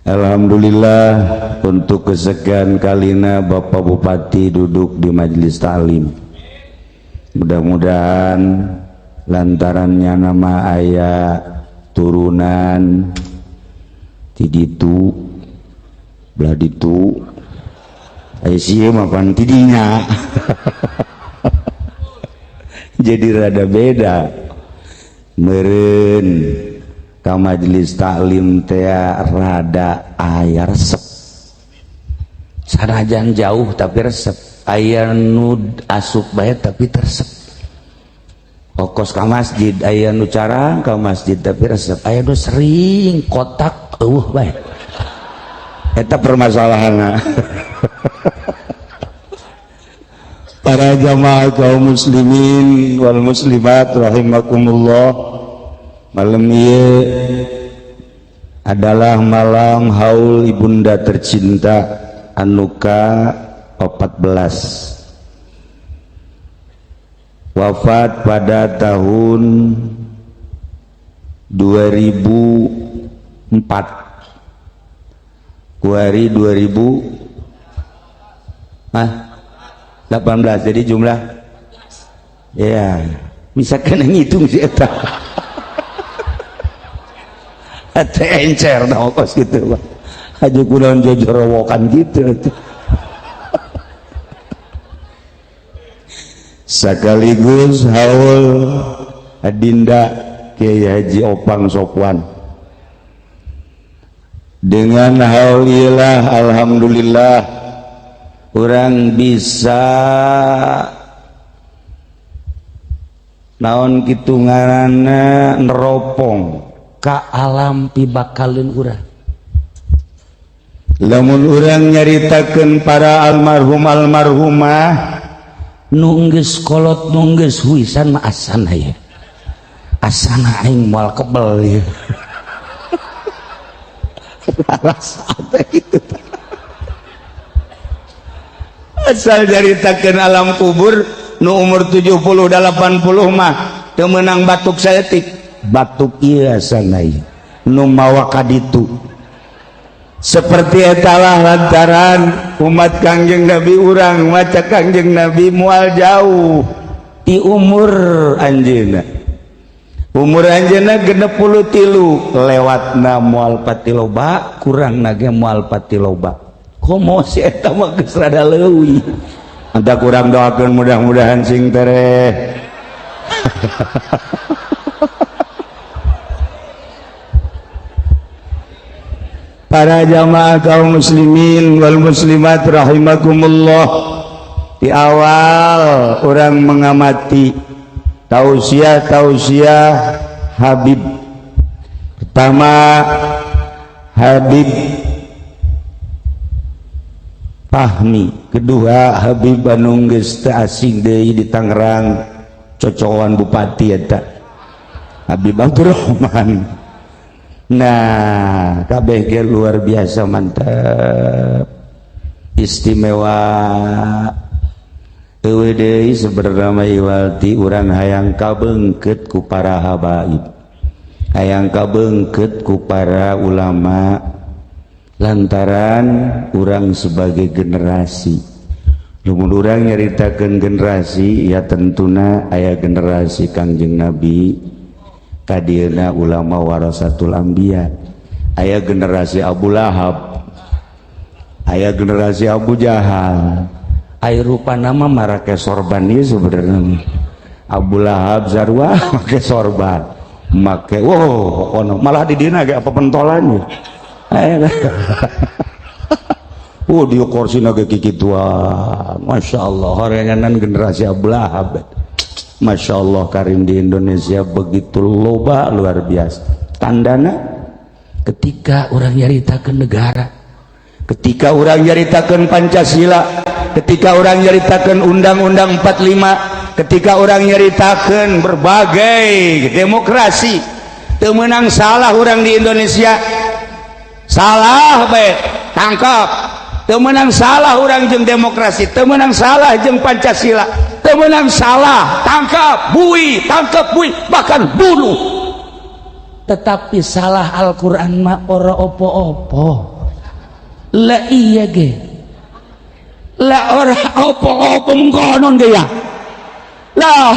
Alhamdulillah untuk kesekian kalinya Bapak Bupati duduk di majelis taklim. Mudah-mudahan lantarannya nama ayah turunan tiditu belah ditu ayah siya mapan tidinya jadi rada beda meren ka majelis taklim teh rada aya resep sanajan jauh tapi resep aya nu asup bae tapi tersep kokos ka masjid aya nu carang ka masjid tapi resep aya nu sering kotak bae eta permasalahanna. Para jamaah kaum muslimin wal muslimat rahimakumullah, malam ini adalah malam haul ibunda tercinta anuka 14 wafat pada tahun 2004 Kuari 18 jadi jumlah ya bisa kena ngitung sih eta ate encer dah ongkos gitu Pak aja kunaon jojorowokan gitu sekaligus haul adinda Kiai Haji Opang Sopwan dengan haul ilah alhamdulillah orang bisa naon kitu ngaranna neropong ka alam pibakalin urang. Lamun urang nyaritakeun para almarhum almarhumah nu geus kolot nu geus huisan mah asana ya. Asana aing moal kebel ya. Rasa gitu. Asal jaritakeun alam kubur nu umur 70 80 mah teu meunang batuk saeutik batuk ieu asana ieu nu mawa ka ditu seperti eta lah lantaran umat Kangjeng Nabi urang maca Kangjeng Nabi moal jauh ti umur anjeunna genep 33 lewatna moal pati loba kurangna ge moal pati loba komo si eta mah geus rada leuwih anta kurang doakeun mudah-mudahan sing tereh para jamaah kaum muslimin wal muslimat rahimakumullah di awal orang mengamati tausiah Habib pertama Habib Fahmi, kedua Habib anu geus teu asing deui di Tangerang cocokan bupati eta Habib Abdurrahman. Nah kabeh ge luar biasa mantap istimewa eueuh deui sebenarnya iwalti urang hayang kabeungkeut ku para habaib hayang kabeungkeut ku para ulama lantaran urang sebagai generasi lamun urang nyaritakeun generasi ya tentuna aya generasi Kangjeng Nabi kadieuna ulama warasatul anbiya aya generasi Abu Lahab aya generasi Abu Jahal aya rupana mah marake sorban ieu sebenarnya Abu Lahab zarwa make sorban make pokona malah di dina ge apa pentolannya dia kursi naga kikituan Masya Allah horenganan generasi Abu Lahab Masya Allah karim di Indonesia begitu loba luar biasa tandana ketika orang nyaritakeun negara ketika orang nyaritakeun Pancasila ketika orang nyaritakeun Undang-Undang 45 ketika orang nyaritakeun berbagai demokrasi teu meunang salah orang di Indonesia salah baik tangkap teu meunang salah orang jeung demokrasi teu meunang salah jeung Pancasila teu meunang salah tangkap bui bahkan bunuh tetapi salah Al-Quran mah ora opo-opo lah iya ge lah orang opo-opo mengkonon ge ya lah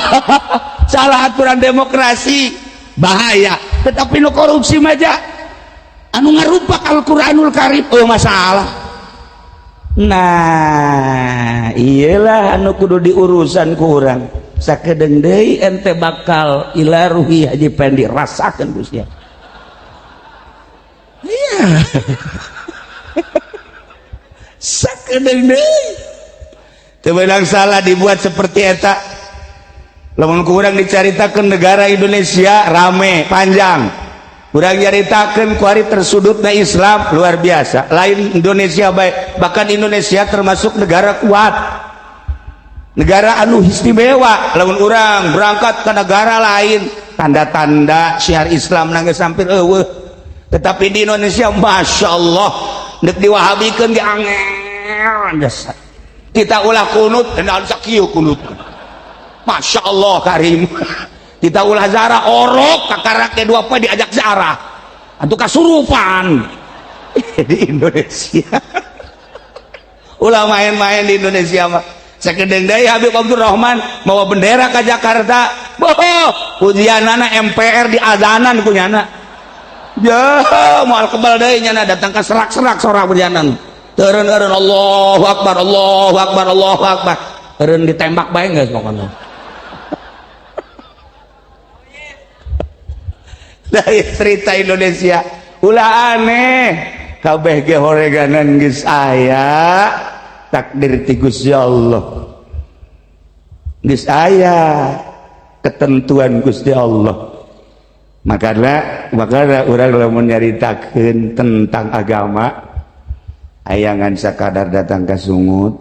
salah aturan demokrasi bahaya tetapi nu korupsi maja anu ngarupak Al-Quranul Karim oh masalah nah iyalah anu kudu diurusan kurang sakedeng deui ente bakal ila ruhi Haji Pendi rasakeun Gusti iya sakedeng deui teu beunang salah dibuat seperti eta lamun kurang dicaritakeun negara Indonesia rame panjang kurang nyaritakeun ku ari tersudutna Islam luar biasa lain Indonesia baik bahkan Indonesia termasuk negara kuat negara anu istimewa lamun urang berangkat ke negara lain tanda-tanda syiar Islam nangge sampir eueuh tetapi di Indonesia Masya Allah nek diwahabikeun ge angel dasar kita ulah kunut dan sakieu kunut Masya Allah Karim kita ulah zarah orok kakarak kedua apa diajak zarah atau kasurupan di Indonesia ulah main-main di Indonesia mah sakedeng deui Habib Abdurrahman mawa bendera ke Jakarta boh ujianana MPR di adanan kunyana ya moal kebal deui nyana datang ka serak-serak sora ujianan teureun-eureun Allahu Akbar Allahu Akbar Allahu Akbar eureun ditembak bae geus pokona dari cerita Indonesia ulah aneh kabeh ge horeganan geus aya takdir ti Gusti Allah geus aya ketentuan Gusti Allah makana urang lamun nyaritakeun tentang agama ayangan sakadar datang ka sungut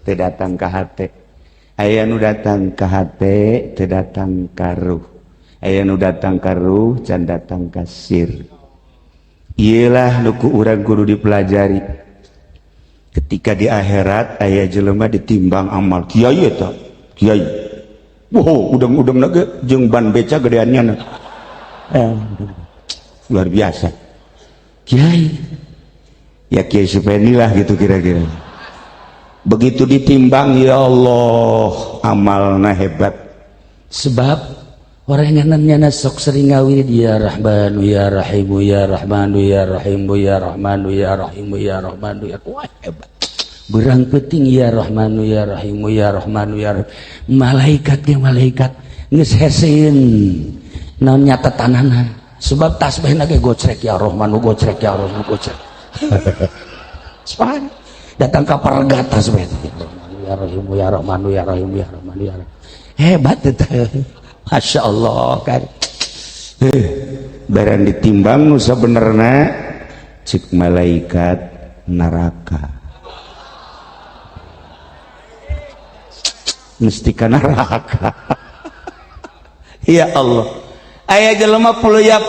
teu datang ka hate aya nu datang ka hate teu datang ka ruh aya nu datang ka ruh can datang ka sir iyalah nu ku urang kudu dipelajari ketika di akhirat aya jelema ditimbang amal kiai eta kiai wow udang-udang na jeung ban beca gedeannya luar biasa kiai ya Kiai Supeni lah gitu kira-kira begitu ditimbang ya Allah amalna hebat sebab oranganannya sok sering ngawir ya Rahmanu ya Rahimu ya Rahmanu ya Rahimu ya Rahmanu ya Rahimu ya Rahmanu ya wah hebat berang penting ya Rahmanu ya Rahimu ya Rahmanu ya malaikat ge malaikat geus heseun naon nyatatanana sebab tasbihna ge gocrek ya Rahmanu gocrek ya Rahmanu gocrek subhan datang ka paragat tasbih ya Rahimu ya Rahmanu ya Rahimu ya Rahmanu ya hebat eta Masya Allah kan barang ditimbang nu sabenerna cik malaikat neraka mesti ka neraka ya Allah aya jelema puluya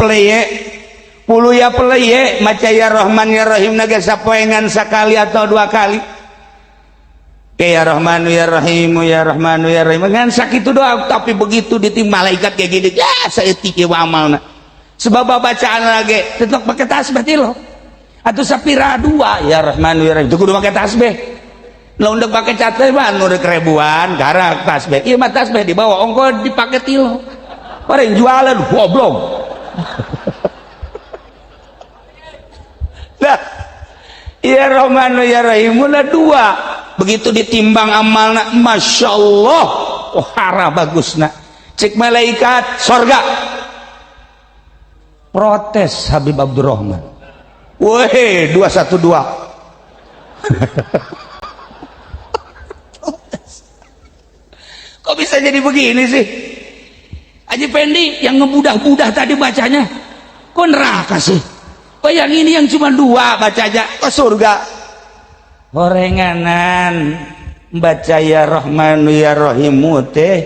peleye maca ya Rahman ya Rahim naga sapoengan sakali atau dua kali ya Rahmanu ya Rahimu ya Rahmanu ya Rahim ngan sakitu doa tapi begitu ditimbang malaikat kayak gini ya saeutik ieu amalna sebab bacaan lagi tetep pakai tasbih ti lo atuh sapira dua ya Rahmanu ya Rahim teu kudu make tasbih lamun deuk pake catet mah nu deuk ribuan gara tasbih ieu mah tasbih dibawa ongko dipake ti lo bareng jualan goblok nah ya Rahmanu ya Rahimu na dua begitu ditimbang amalna Masya Allah wahara bagusna cek malaikat sorga protes Habib Abdurrahman weh 212 kok bisa jadi begini sih Haji Pendi yang ngebudah-budah tadi bacanya kok neraka sih kok yang ini yang cuma dua bacanya kok surga horenganan baca ya Rahmanu ya Rahimu teh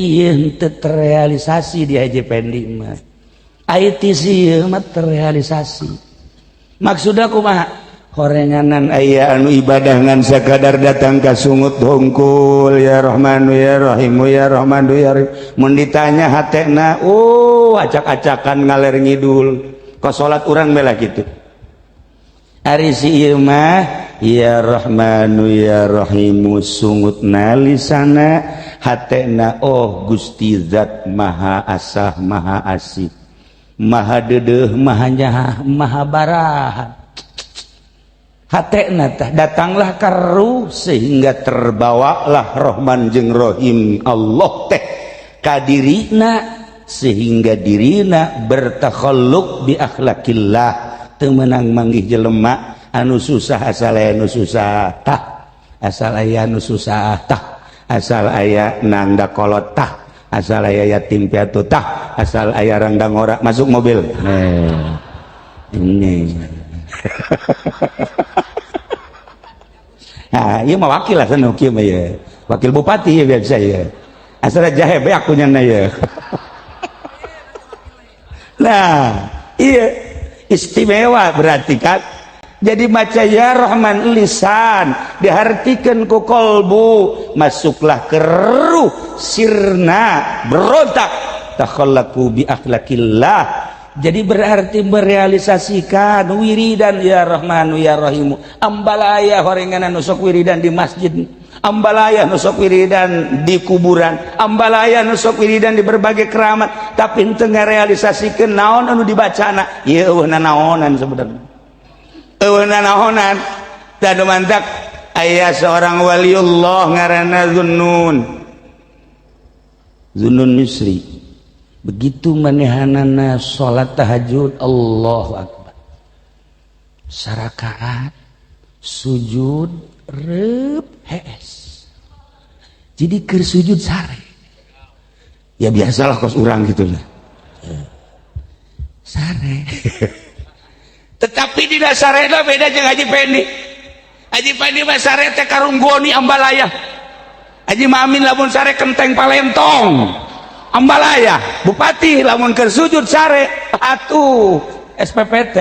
ieu teu terrealisasi di Haji Pendi mah ITC mah terrealisasi maksudna kumaha horenganan aya anu ibadah ngan sakadar datang ka sungut hungkul ya Rahmanu ya Rahimu ya Rahmanu ya Rahim mun ditanya hatena acak-acakan ngaler ngidul kok salat urang bela kitu ari si ieu mah ya Rahmanu ya Rahimu sungutna lisana hatena oh Gusti Zat Maha Asah Maha Asih Maha Deudeuh Maha Nyaha Maha Baraha hatena tah datanglah karu sehingga terbawalah Rahman jeung Rahim Allah teh ka dirina sehingga dirina bertakhalluk bi akhlaqillah teu meunang manggih jelema anu susah asal aya nu susah tah asal aya nu susah tah asal aya nanda kolot tah asal aya yatim piatu tah asal aya randang ora masuk mobil ini nah ieu mah wakil lah sanu kieu mah ya wakil bupati ya biasa ya asal jahe beak punyana ya nah iya istimewa berarti kan jadi maca ya Rahman lisan dihartikeun ku kolbu masuklah ke ruh sirna berontak takhallaqu bi akhlaqillah jadi berarti merealisasikan wiridan ya Rahmanu ya Rahimu ambalaya horenganan nu sok wiridan di masjid ambalaya nu sok wiridan di kuburan ambalaya nu sok wiridan di berbagai keramat tapi teu ngarealisasikeun naon anu dibacana ieu eueuhna naonan sebenarnya eueuhna naonan tanu mantak aya seorang waliullah ngaranna Zunnun Misri begitu manehanana salat tahajud Allahu Akbar sarakaat sujud reup hees jadi keur sujud sare ya biasalah kos urang gitu lah sare tetapi di dasarena beda jeung Haji Pendi mah sare teh karunggoni ambalaya Haji Mamin lamun sare kenteng Palentong ambalaya bupati lamun keur sujud sare atuh SPPT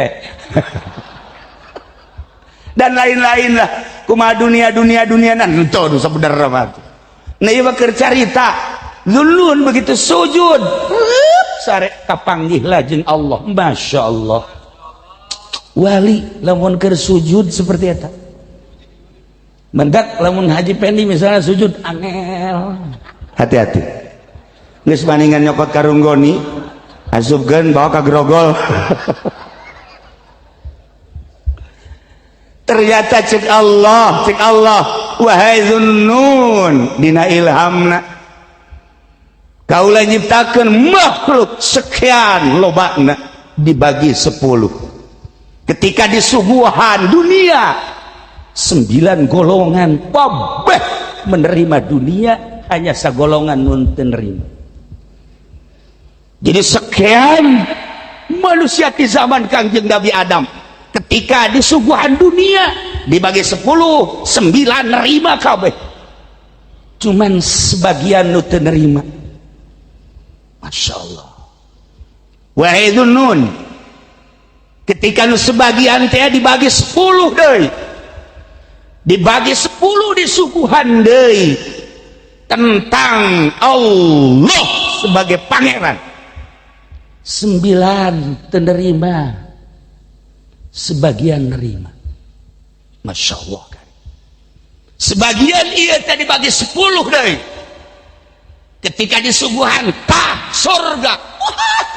dan lain-lain lah kumaha dunia-dunianan henteu sabenerna mah nah ieu keur carita lulun begitu sujud sare kapanggihlah jeung Allah masyaallah wali lamun keur sujud seperti eta mendak lamun Haji Pendi misalnya sujud angel hati-hati geus bandingan nyokot karunggoni asupkeun bawa ka grogol ternyata cek Allah wahai Zunnun dina ilhamna kaula nyiptakeun makhluk sekian lobana dibagi 10 ketika disuguhan dunia 9 golongan kabeh menerima dunia hanya sagolongan nun teu nerima jadi sekian manusia di zaman Kangjeng Nabi Adam ketika disuguhan dunia dibagi 10 9 nerima kabeh cuman sebagian nu teu nerima masyaallah wahai Zunnun ketika nu sebagian teh dibagi 10 deui dibagi 10 disuguhan deui tentang Allah sebagai pangeran 9 terima sebagian nerima Masya Allah kan sebagian ia tadi bagi 10 deui ketika disuguhan ka surga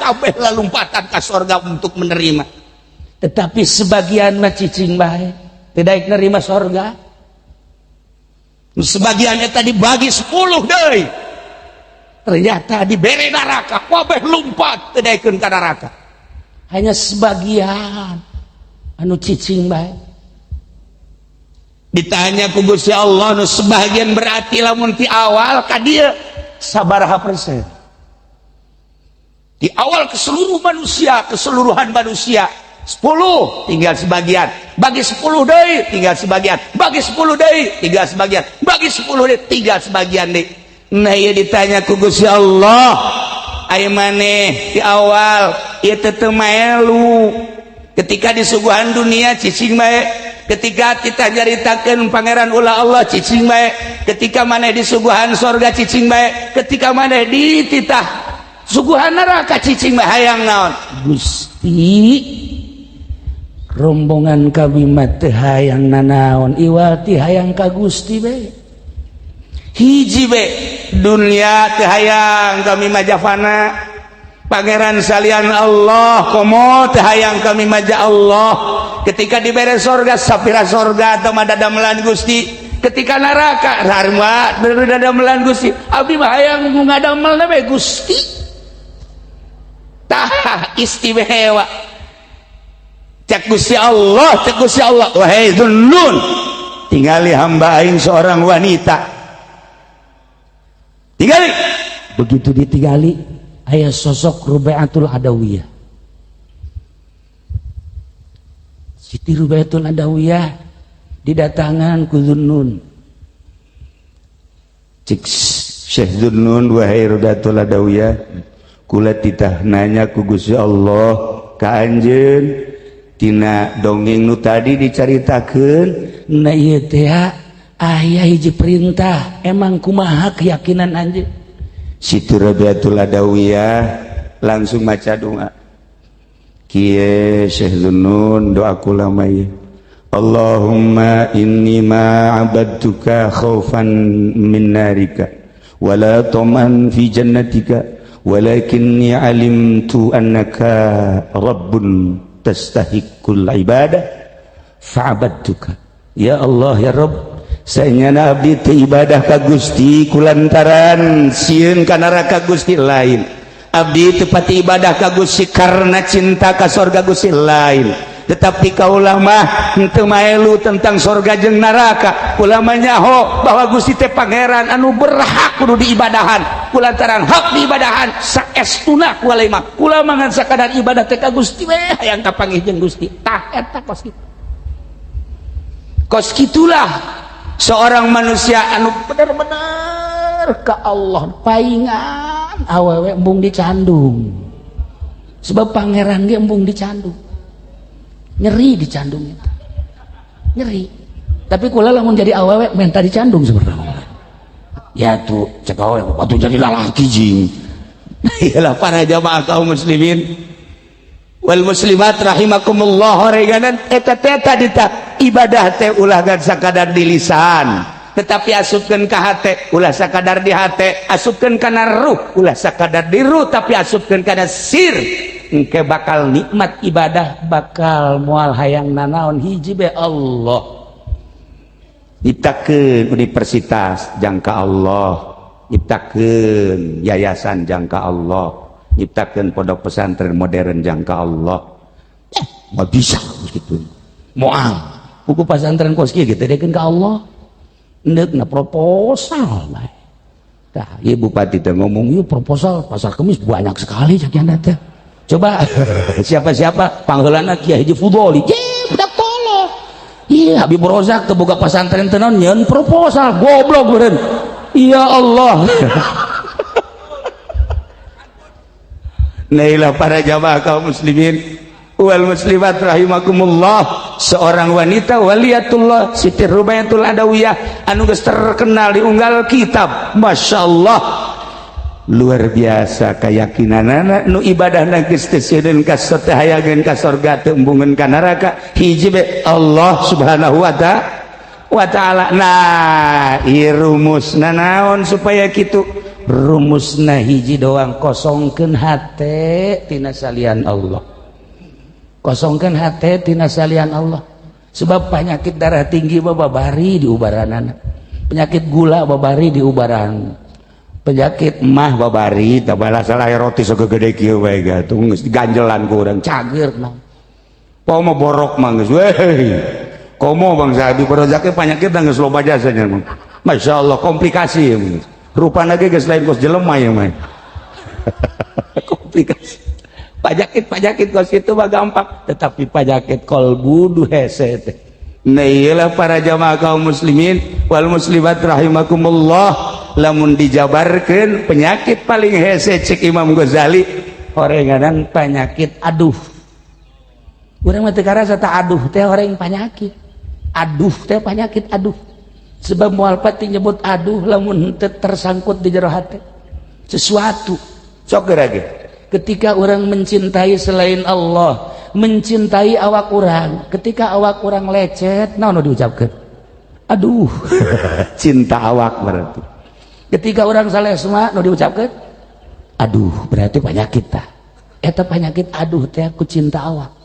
kabeh lalumpatan ka surga untuk menerima tetapi sebagian mah cicing bae tidak nerima surga sebagian eta dibagi 10 deui ternyata diberi neraka kabeh lumpat teu daekeun ka neraka hanya sebagian anu cicing bae ditanya ku Gusti Allah nu sebagian berarti lamun ti awal ka dieu sabaraha persen di awal keseluruhan manusia 10 tinggal sebagian bagi 10 deui tinggal sebagian bagi 10 deui tinggal sebagian bagi 10 deui tinggal sebagian deui nah ieu ditanya ku Gusti Allah aya maneh di awal ieu teu melu ketika disuguhan dunia cicing bae ketika kita nyaritakeun pangeran ulah Allah cicing bae ketika maneh disuguhan surga cicing bae ketika maneh dititah suguhan neraka cicing bae hayang naon Gusti rombongan kami mah teu hayang nanaon iwal ti hayang ka Gusti bae hiji bae dunia teu hayang kami mah jafana pangeran salian Allah komo teu hayang kami mah Allah ketika dibere sorga sapira sorga atau madadamelan Gusti ketika neraka sarua dadamelan Gusti abdi mah hayang ngadamelna bae Gusti tah istimewa cek Gusti Allah wahai Dhunnun tinggali hamba aing seorang wanita tinggali begitu ditinggali aya sosok Rubaiatul Adawiyah Siti Rubaiatul Adawiyah didatangan ku Dhunnun cik Syekh Dhunnun wahai Rubaiatul Adawiyah kula titah nanya ku Gusti Allah ka anjeun tina dongeng nu tadi dicaritakeun na ieu teh aya hiji perintah emang kumaha keyakinan anjeun Siti Rubaiatul Adawiyah langsung maca doa kieu Syekh Dhunnun doa kula mah Allahumma inni ma abadtuka khaufan min narika wala taman fi jannatika walakinni alimtu annaka rabbun tastahiqqul ibadah fa'abadtuka ya Allah ya Rabb saenyana abdi teu ibadah ka Gusti kulantaran sieun ka neraka Gusti lain abdi teu pati ibadah ka Gusti karena cinta ka surga Gusti lain tetapi kaulah mah henteu maelu tentang surga jeung neraka ulah mah nyaho bahwa Gusti teh pangeran anu berhak kudu diibadahan kulantaran hak diibadahan saestuna kualai mah ulah mangan sakadar ibadah teh ka Gusti we hayang kapanggih jeung Gusti tah eta kos kitu kos kitulah seorang manusia anu benar-benar ka Allah paingan awewe embung dicandung sebab pangeran ge embung dicandung nyeri dicandung itu nyeri tapi kula lamun jadi awewe minta dicandung sebenarnya ya tuh cek awewe waktu jadi lalaki jing iyalah para jamaah kaum muslimin wal muslimat rahimakumullah horeganan eta tadi tak ibadah teh ulah gan sakadar di lisan tetapi asupkeun ka hate ulah sakadar di hate asupkeun kana ruh ulah sakadar di ruh tapi asupkeun kana sir engke bakal nikmat ibadah bakal moal hayang nanaon hiji be Allah nyiptakeun universitas jangka Allah nyiptakeun yayasan jangka Allah nyiptakeun pondok pesantren modern jangka Allah nggak bisa begitu moal buku pesantren kos kieu gitu dekeun ka Allah neukna proposal bae tah ieu bupati teh ngomong ieu proposal pasar kemis banyak sekali cakian teh coba siapa-siapa pangheulana Kiai Haji Fudoli budak tolong iya Habib Rozak teu boga pesantren teh naon nyeun proposal goblok beureun ya Allah nailah para jamaah kaum muslimin wal muslimat rahimakumullah seorang wanita waliyatullah Siti Rubaiatul Adawiyah anu geus terkenal di unggal kitab masyaallah luar biasa keyakinanana nu ibadahna geus teu sieun ka teu hayangeun ka surga teu embungeun ka neraka hiji be Allah subhanahu wa ta'ala nah ieu rumusna naon supaya kitu rumusna hiji doang kosongkeun hate tina salian Allah kosongkeun hate tina salian Allah sebab penyakit darah tinggi babari di ubaranana penyakit gula babari di ubaran penyakit mah babari tabala salah roti segede kieu bae gatuh geus diganjelan ku urang cager mah poe mah borok mah geus weh komo bangsa Habib Rozak penyakit geus loba jasanya mah masyaallah komplikasi rupana ge geus lain kos jelema ya mah komplikasi penyakit kos itu mah gampang tetapi penyakit kolbu du hese teh nah iyalah para jamaah kaum muslimin wal muslimat rahimakumullah lamun dijabarkeun penyakit paling hese cek Imam Ghazali horenganan penyakit aduh urang mah teu karasa tah aduh teh horeng penyakit aduh teh penyakit aduh sebab moal pati nyebut aduh lamun teu tersangkut di jero hate sesuatu sok geura ge ketika orang mencintai selain Allah mencintai awak orang. Ketika awak orang lecet, naon diucapkan? Aduh. Cinta awak berarti. Ketika orang salesma nu diucapkan? Aduh, berarti penyakit tah. Eta penyakit aduh teh aku cinta awak.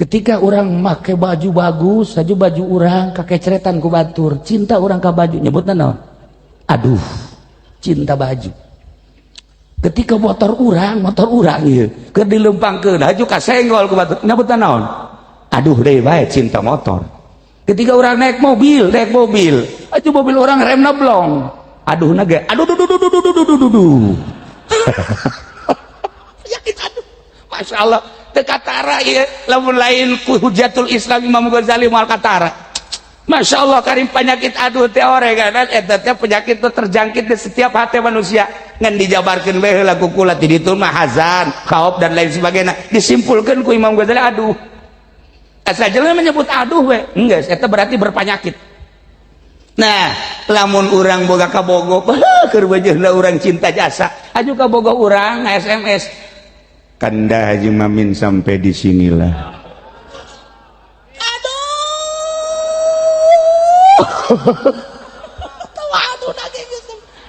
Ketika orang make baju bagus, baju orang kakeceretan ku batur, cinta orang ka baju, nyebutna naon? Aduh, cinta baju. Ketika motor orang ieu keur dilempangkeun, haju ka senggol ku batur, nyebutna naon? Aduh deui bae cinta motor. Ketika orang naik mobil, haju mobil orang remna blong. Aduh naga, aduh penyakit aduh. Masya Allah. Tekatara ya, lamun lain ku Hujatul Islam Imam Ghazali mal katara. Masya Allah karim penyakit aduh teh oreganan eta teh penyakit itu terjangkit di setiap hati manusia ngan dijabarkeun we heula ku kula ti ditu mah hazan, khauf dan lain sebagainya disimpulkeun ku Imam Ghazali aduh. Asa jelema menyebut aduh we, enggeus eta berarti berpenyakit. Nah, lamun urang boga kabogo, keur bejeunna urang cinta jasa, aju kabogo urang SMS Kanda Haji Mamin sampai di sinilah. Aduh.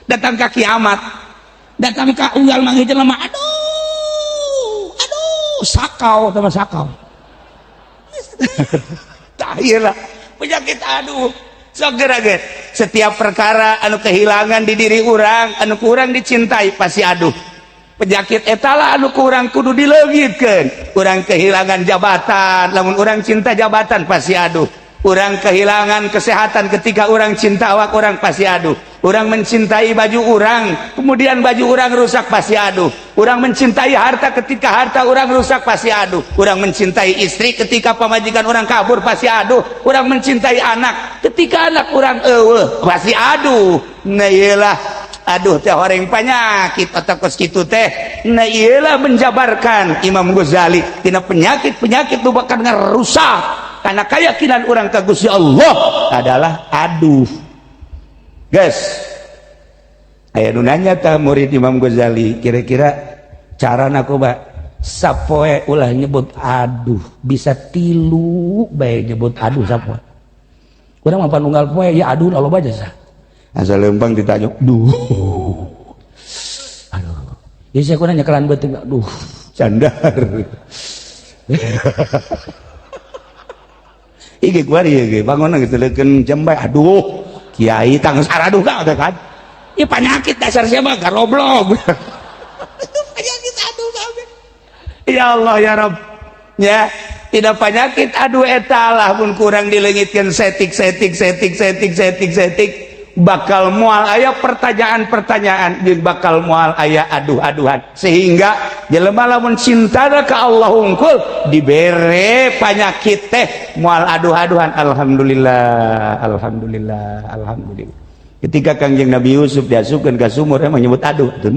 Datang ke kiamat, datang ke unggal manggil jelema. Aduh, sakau sama sakau. Tahirlah penyakit aduh. Sogeraget. Setiap perkara anu kehilangan di diri orang, anu kurang dicintai pasti aduh. Penyakit etalah anu kurang kudu dileungitkeun. Urang kehilangan jabatan, lamun urang cinta jabatan pasti aduh. Urang kehilangan kesehatan ketika urang cinta awak urang pasti aduh. Urang mencintai baju urang, kemudian baju urang rusak pasti aduh. Urang mencintai harta ketika harta urang rusak pasti aduh. Urang mencintai istri ketika pamajikan urang kabur pasti aduh. Urang mencintai anak ketika anak urang eueuh pasti aduh. Nah iyalah aduh teh horeng penyakit atakos kitu teh. Nah iyalah menjabarkan Imam Ghazali tina penyakit-penyakit nu bakal ngarusak karena keyakinan orang ka Gusti Allah adalah aduh. Guys, aya nu nanya tah murid Imam Ghazali, kira-kira carana kumaha sapoe ulah nyebut aduh bisa 3 bae nyebut aduh sapoe. Urang mah panunggal poe ya aduh Allah baca sah. Asal lempang ditanya, duh, aduh, jadi saya kurang nyekelan betul, duh, candar. Iki kuari ya, bangun gitu, leken jembai, aduh, kiai tang saraduh kan? Ini penyakit dasar siapa? Garoblog. Penyakit aduh kami. Ya Allah ya Rabb, ya. Tidak penyakit aduh etalah pun kurang dileungitkeun setik. Bakal mual aya pertanyaan-pertanyaan jeung bakal mual aya aduh-aduhan sehingga jelema lamun cintana ka Allah unggul dibere penyakit teh mual aduh-aduhan. Alhamdulillah ketika Kangjeng Nabi Yusuf diasupkeun ka sumur emang nyebut aduh teu.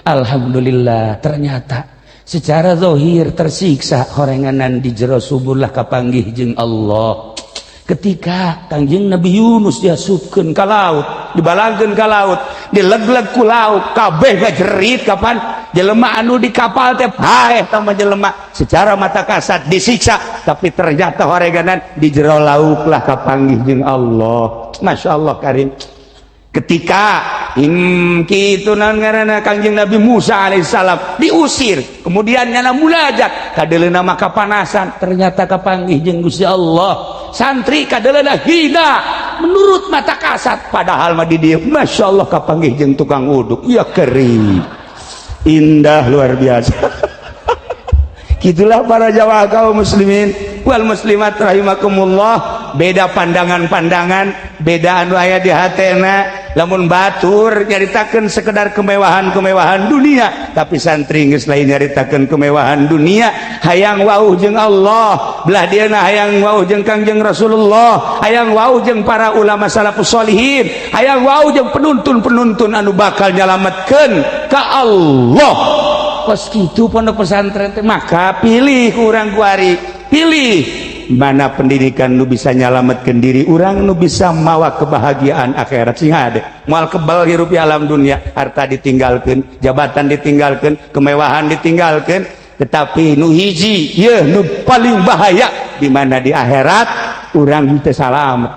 Alhamdulillah ternyata secara zahir tersiksa horenganan di jero sumur lah kapanggih jeung Allah. Ketika Kangjeng Nabi Yunus diasupkeun ka laut, dibalangkeun ka laut, dilegleg ku laut, kabeh ngajerit kapan jelema anu di kapal teh haeh tah jelema secara mata kasat disiksa, tapi ternyata horeganan di jero laut lah kapanggih jeung Allah. Masya Allah karim. Ketika kitu naon ngaranna Kangjeng Nabi Musa alaihissalam diusir, kemudian nyana mulajat kadeleuna mah kapanasan, ternyata kapanggih jeung Gusti Allah. Santri kadeleuna hina menurut mata kasat, padahal mah di dieu Masya Allah kapanggih jeung tukang uduk. Ya kering indah luar biasa. Gitulah para jamaah kaum muslimin wal muslimat rahimakumullah. Beda pandangan-pandangan, beda anu aya di hatena. Lamun batur nyaritakeun sekedar kemewahan-kemewahan dunia, tapi santri geus lain nyaritakeun kemewahan dunia. Hayang wauh jeung Allah, belah dieuna hayang wauh jeung Kangjeng Rasulullah, hayang wauh jeung para ulama salafus sholihin, hayang wauh jeung penuntun-penuntun anu bakal nyalametkeun ka Allah. Pas kitu pondok pesantren teh maka pilih urang kuari, pilih mana pendidikan nu bisa nyalametkeun diri urang, nu bisa mawa kebahagiaan akhirat. Sing hade moal kebal hirup di alam dunia, harta ditinggalkeun, jabatan ditinggalkeun, kemewahan ditinggalkeun, tetapi nu hiji ya nu paling bahaya di mana di akhirat urang teu salamet.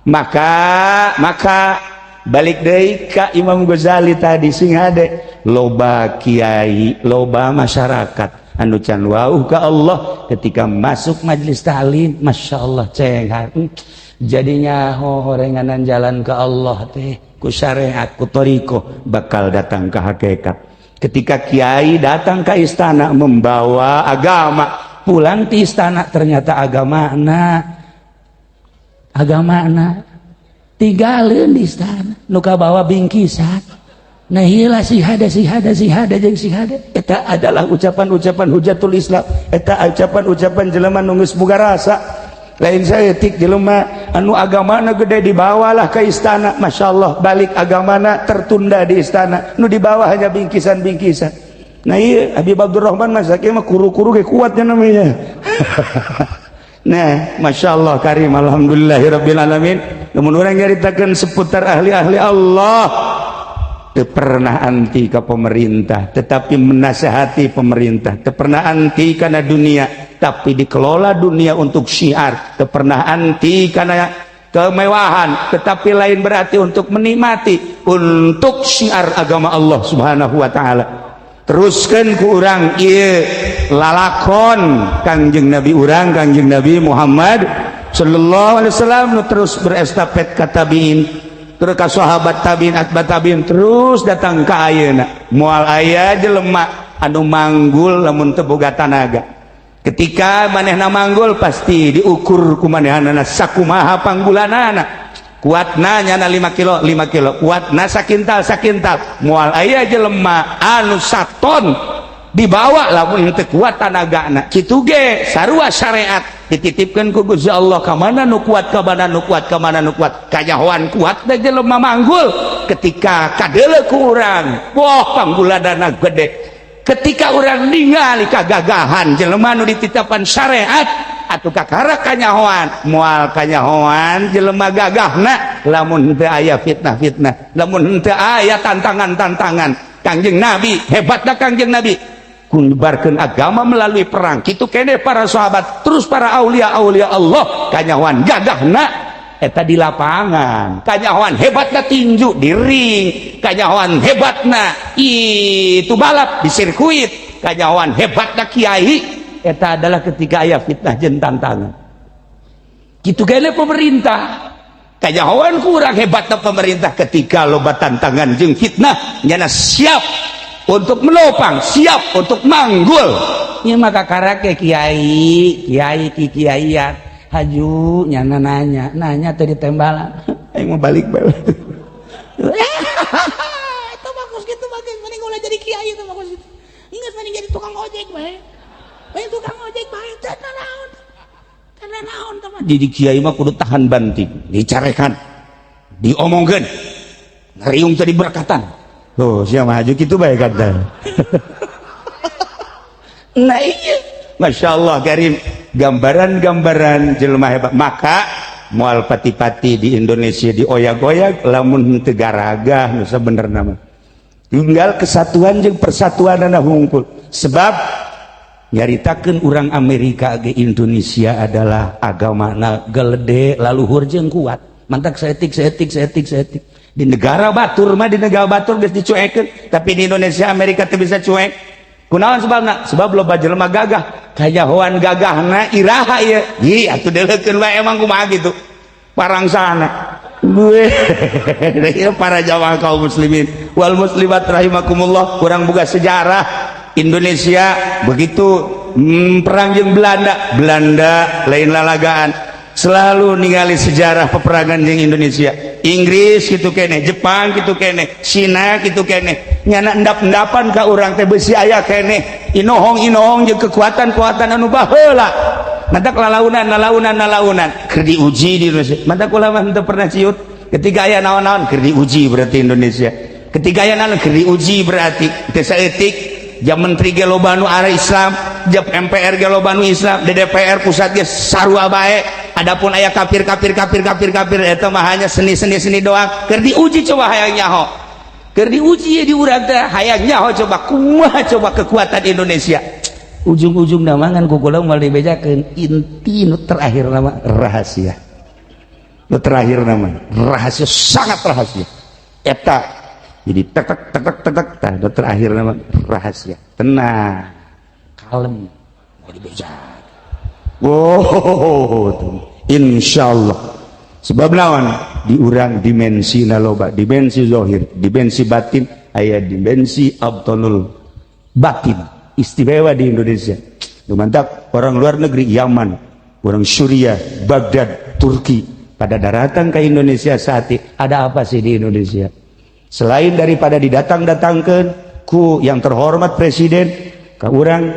Maka balik deui ka Imam Ghazali tadi sing hade loba kiai loba masyarakat anu can wauh ka Allah ketika masuk majelis taklim, Masya Allah cenghar jadinya horenganan jalan ke Allah teh ku syariat ku thariqah bakal datang ke hakikat. Ketika kiai datang ke istana membawa agama, pulang di istana ternyata agamana tinggalin di istana nu kabawa bingkisan. Nah iyalah sihada jeung sihada eta adalah ucapan-ucapan hujatul Islam, eta ucapan-ucapan jelema nu geus boga rasa. Lain saeutik jelema anu agamana gede dibawalah ke istana, Masya Allah balik agamana tertunda di istana, nu dibawa hanya bingkisan-bingkisan. Nah iya Habib Abdurrahman mah sakieu mah kuru-kuru ge kuatnya namanya. Nah Masya Allah karim alhamdulillahirabbil alamin. Namun urang nyaritakeun seputar ahli-ahli Allah teu pernah anti ke pemerintah tetapi menasehati pemerintah, teu pernah anti karena dunia tapi dikelola dunia untuk syiar, teu pernah anti karena kemewahan tetapi lain berarti untuk menikmati untuk syiar agama Allah subhanahu wa ta'ala. Teruskan ku urang ieu lalakon Kangjeng Nabi urang Kangjeng Nabi Muhammad sallallahu alaihi wasallam nu terus berestafet ka tabiin terus ka sahabat tabiin atba tabiin terus datang ka ayeuna. Moal aya jelema anu manggul lamun teu boga tanaga. Ketika manehna manggul pasti diukur ku manehanana sakumaha panggulanana. Kuatna nyana 5 kilo, kuatna sakintal. Moal aya jelema anu saton dibawa lamun teu kuat tanagana. Kitu ge sarua syariat dititipkeun ku Gusti Allah ka mana nu kuat ka mana nu kuat ka mana nu kuat. Kanyahoan kuat teh jelema manggul ketika kadeuleu ku urang wah pangguladana gede. Ketika urang ningali kagagahan jelema nu dititipan syariat atuh kakara kanyahoan moal kanyahoan jelema gagahna lamun teu aya fitnah-fitnah, lamun teu aya tantangan-tantangan. Kangjeng Nabi hebatna Kangjeng Nabi kunyebarkeun agama melalui perang. Kitu kene para sahabat terus para aulia Allah kanyahoan gagahna eta di lapangan, kanyahoan hebatna tinju di ring, kanyahoan hebatna itu balap di sirkuit, kanyahoan hebatna kiai eta adalah ketika aya fitnah jeung tantangan. Kitu kene pemerintah kanyahoan kurang hebatna pemerintah ketika loba tantangan jeung fitnah nyana siap untuk menopang, siap untuk manggul. Ieu mah kakarake kiaian haju nyana nanya teh ditembalan aing mau balik. Itu bagus gitu bagus mending ulah jadi kiai itu bagus gitu. Ingat mending jadi tukang ojek bae. Tukang ojek bae teh naon teman. Jadi kiai mah kudu tahan banting, dicarekan, diomongkeun, ngariung teh diberkatan. Oh, siapa maju gitu baik kata. Nah iya, Masya Allah karim, gambaran-gambaran jelema hebat. Maka moal pati-pati di Indonesia dioyak-oyak lamun teu garagah nu sabenerna mah. Tinggal kesatuan jeung persatuanana hungkul. Sebab nyaritakeun urang Amerika ge Indonesia adalah agamana gelede laluhur jeung kuat. Mantak seetik. Di negara batur mah di negara batur geus dicuekeun, tapi di Indonesia Amerika teu bisa cuek. Kunaon sebabna? Sebab loba jelema gagah, kajahoan gagahna iraha ieu. Hi atuh deuleukeun wae emang kumaha gitu. Parangsana. Para jamaah kaum muslimin wal muslimat rahimakumullah, kurang boga sejarah Indonesia begitu perang jeung Belanda lain lalagaan. Selalu ningali sejarah peperangan jeung Indonesia. Inggris gitu kene, Jepang gitu kene, Cina gitu kene. Nyana endap-endapan ka urang teh beusi aya kene. Inohong jeung kekuatan-kekuatan anu baheula. Mantak lalaunan keur diuji di Indonesia. Mantak ulama teu pernah ciut. Ketika aya naon-naon keur diuji berarti Indonesia. Ketika aya naon keur diuji berarti teu saeutik. Jam menteri ge loba nu arah Islam, jam MPR ge loba nu Islam, di DPR pusat ge sarua bae. Adapun aya kafir eta mah hanya seni doang. Keur diuji coba hayang nyaho. Keur diuji di urang teh hayang nyaho coba kumaha coba kekuatan Indonesia. ujung-ujung namangan kukula mal dibejakeun inti nu terakhir nama rahasia. Nu terakhir nama rahasia, sangat rahasia. Eta jadi tek nu terakhir nama rahasia. Tenang, kalem, mau dibejak. Wow, insyaallah. Sebab naon diurang dimensi loba, dimensi zahir, dimensi batin, aya dimensi abtonul batin istimewa di Indonesia. Mantap orang luar negeri Yaman, orang Suriah, Baghdad, Turki pada datang ke Indonesia saat ini. Ada apa sih di Indonesia? Selain daripada didatang-datangkan ku yang terhormat presiden, ka urang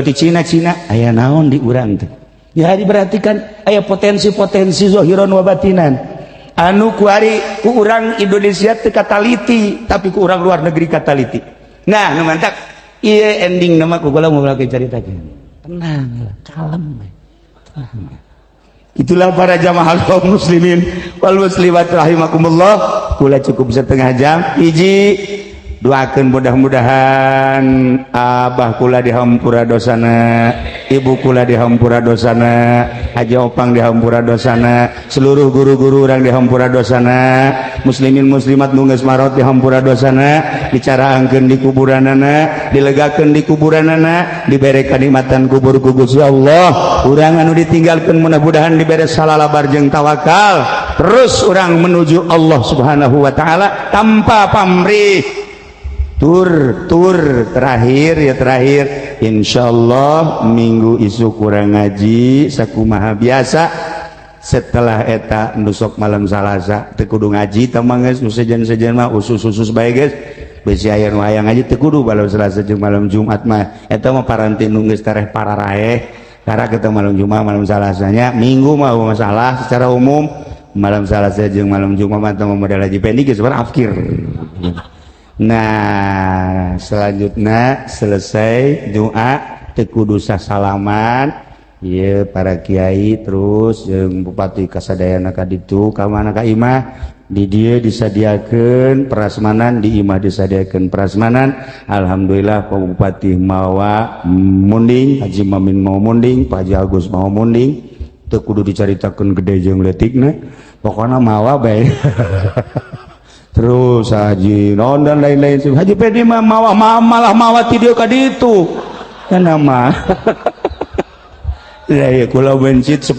di Cina aya naon di urang teh. Ya diperhatikan aya potensi-potensi zahiran wa batinan anu kuari ku urang Indonesia teu kataliti tapi ku urang luar negeri kataliti. Nah nu mantap ieu ending nama kula mau lagi caritakeun. Tenang, kalem. Tenang. Itulah para jamaah kaum muslimin wal muslimat rahimakumullah. Kula cukup setengah jam. Hiji doakeun mudah-mudahan abah kula dihampura dosana, ibu kula dihampura dosana, haji opang dihampura dosana, seluruh guru-guru orang dihampura dosana, muslimin muslimat nu geus marot dihampura dosana, dicaraangkeun di kuburanana, dilegakeun di kuburanana, dibere kanikmatan kubur ku Gusti Allah. Urang anu ditinggalkeun mudah-mudahan dibere salalabar jeung tawakal, terus urang menuju Allah Subhanahu wa taala tanpa pamrih. Tur terakhir insyaallah minggu isu kurang ngaji sakumaha biasa setelah eta nusok malam Salasa teu kudu ngaji tamang geus nu sejen-sejen mah usus-usus bae geus bisi aya nu hayang ngaji teu kudu malam Salasa jeung malam Jumat mah eta mah paranti nu geus tareh pararaeh karena kita malam Jumat malam Salasanya minggu mah masalah secara umum malam Salasa jeung malam Jumat mah teh model haji pendek geus afkir. Nah selanjutnya selesai doa teu kudu salaman ya para kiai terus jeung bupati kasadayana ka ditu ka mana ka imah di dieu disadiakeun prasmanan di imah disadiakeun prasmanan. Alhamdulillah Pak Bupati mawa munding, Haji Mamin mau munding, Pak Haji Agus mau munding, teu kudu dicaritakeun gede jeung leutikna pokona mawa bae. Terus haji non dan lain-lain haji pedi mah malah mawa ti dieu ka ditu kan nama ya kula bencit 10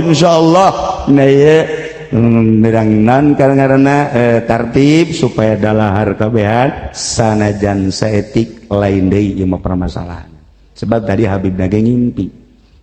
insyaallah nah ya mirangnan karena tartib supaya dalahar kabehan sanajan saetik lain deui ieu mah permasalahan sebab tadi Habib nage ngimpi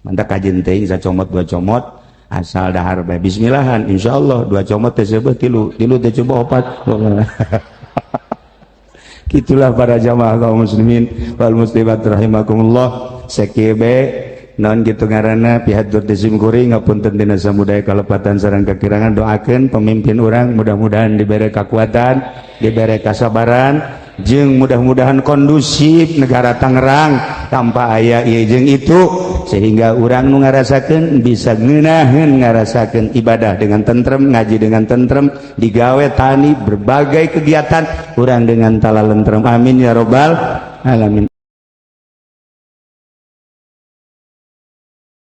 mantap kajen teh sacomot dua comot asal dahar bae bismillahan insyaallah 2 comot teh seubeuh tilu teh coba 4 gitulah para jamaah kaum muslimin wal muslimat rahimakumullah sakieu bae naon kitu ngaranna pihatur teusim kuring ngapunten dina samudaya kalepatan sareng kakirangan doakeun pemimpin urang mudah-mudahan dibere kekuatan dibere kasabaran jeung mudah-mudahan kondusif negara Tangerang tanpa aya ieu jeung itu sehingga urang nu ngarasakeun bisa ngeunaheun ngarasakeun ibadah dengan tentrem ngaji dengan tentrem digawe tani berbagai kegiatan urang dengan tala lentrem amin ya robbal alamin.